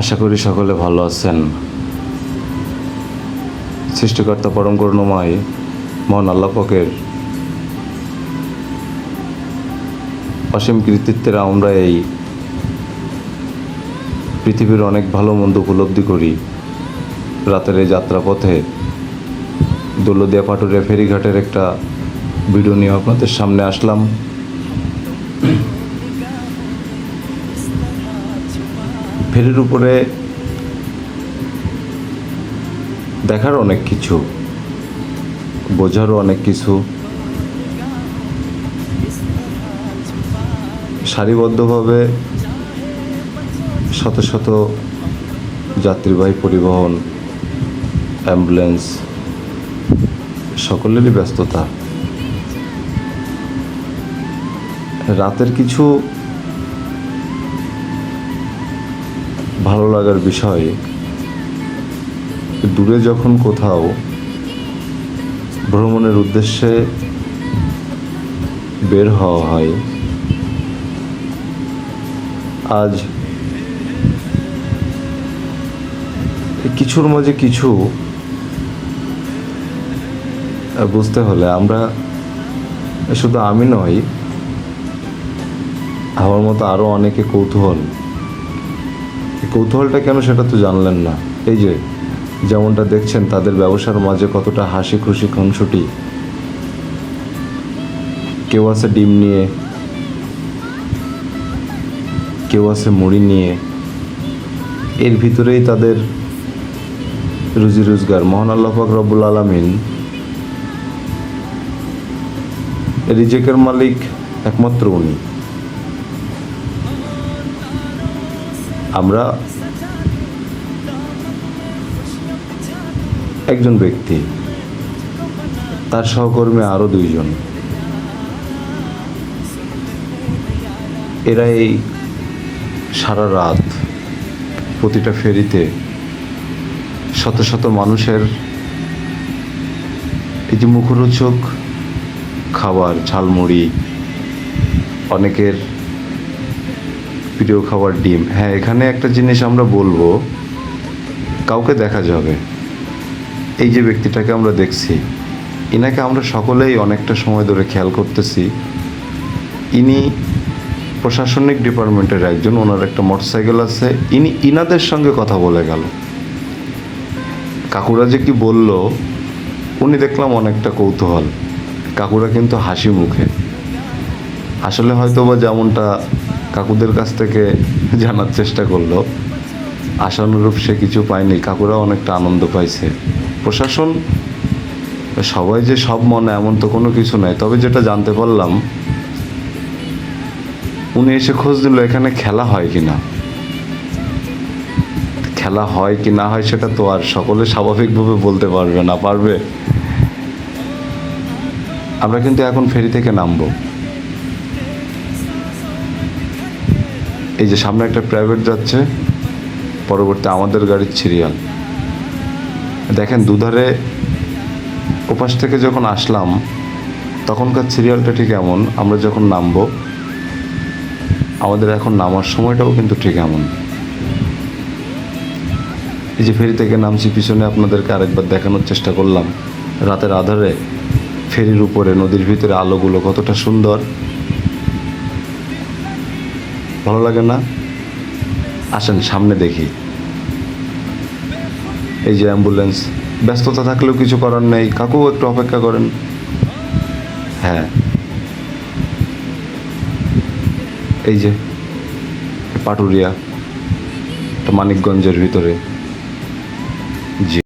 আশা করি সকলে ভালো আছেন। সৃষ্টিকর্তা পরম করুণাময় মহান আল্লাহ পাকের অসীম কৃতিত্বের আমরা এই পৃথিবীর অনেক ভালো মন্দ উপলব্ধি করি। রাতের এই যাত্রাপথে দৌলতদিয়া পাটুরিয়া ফেরিঘাটের একটা ভিডিও নিয়ে আপনাদের সামনে আসলাম। ফেরির উপরে দেখার অনেক কিছু, বোঝারও অনেক কিছু। সারিবদ্ধভাবে শত শত যাত্রীবাহী পরিবহন, অ্যাম্বুলেন্স, সকলেরই ব্যস্ততা। রাতের কিছু ভালো লাগার বিষয়, দূরে যখন কোথাও ভ্রমণের উদ্দেশ্যে বের হওয়া হয়, আজ কিছুর মাঝে কিছু বুঝতে হলে আমরা, শুধু আমি নই, আমার মতো আরও অনেকে কৌতূহলটা কেন সেটা তো জানলেন না। এই যে যেমনটা দেখছেন, তাদের ব্যবসার মাঝে কতটা হাসি খুশি খুনসুটি। কেউ আছে ডিম নিয়ে, কেউ আছে মুড়ি নিয়ে, এর ভিতরেই তাদের রুজি রোজগার। মহান আল্লাহ পাক রব্বুল আলামিন রিজেকের মালিক একমাত্র উনি। আমরা একজন ব্যক্তি, তার সহকর্মী আরও দুইজন। এরা এই সারা রাত প্রতিটা ফেরিতে শত শত মানুষের এই যে মুখরোচক খাবার, ঝালমুড়ি, অনেকের প্রিয় খাবার ডিম। হ্যাঁ, এখানে একটা জিনিস আমরা বলবো, কাউকে দেখা যাবে, এই যে ব্যক্তিটাকে আমরা দেখছি, ইনাকে আমরা সকলেই অনেকটা সময় ধরে খেয়াল করতেছি। ইনি প্রশাসনিক ডিপার্টমেন্টের একজন, ওনার একটা মোটরসাইকেল আছে। ইনাদের সঙ্গে কথা বলে গেল। কাকুরা যে কি বলল, উনি দেখলাম অনেকটা কৌতূহল। কাকুরা কিন্তু হাসি মুখে। আসলে হয়তো বা যেমনটা কাকুদের কাছ থেকে জানার চেষ্টা করলো, আশানুরূপ সে কিছু পায়নি। কাকুরা অনেকটা আনন্দ পাইছে। প্রশাসন সবাই যে সব মনে এমন তো কোনো কিছু নাই। তবে যেটা জানতে পারলাম, উনি এসে খোঁজ দিল এখানে খেলা হয় কি না। খেলা হয় কি না হয় সেটা তো আর সকলে স্বাভাবিকভাবে বলতে পারবে না, পারবে? আমরা কিন্তু এখন ফেরি থেকে নামবো। এই যে সামনে একটা প্রাইভেট যাচ্ছে, পরবর্তী আমাদের গাড়ির সিরিয়াল দেখেন। দুধারে ওপাশ থেকে যখন আসলাম, তখনকার সিরিয়ালটা ঠিক এমন। আমরা যখন নামবো, আমাদের এখন নামার সময়টাও কিন্তু ঠিক এমন। এই যে ফেরি থেকে নামছি, পিছনে আপনাদেরকে আরেকবার দেখানোর চেষ্টা করলাম। রাতের আধারে ফেরির উপরে নদীর ভিতরে আলোগুলো কতটা সুন্দর, ভালো লাগে না? আসেন সামনে দেখি। এই যে অ্যাম্বুলেন্স, ব্যস্ততা থাকলেও কিছু করার নেই। কাকু একটু অপেক্ষা করেন। হ্যাঁ, এই যে পাটুরিয়া, মানিকগঞ্জের ভিতরে। জি।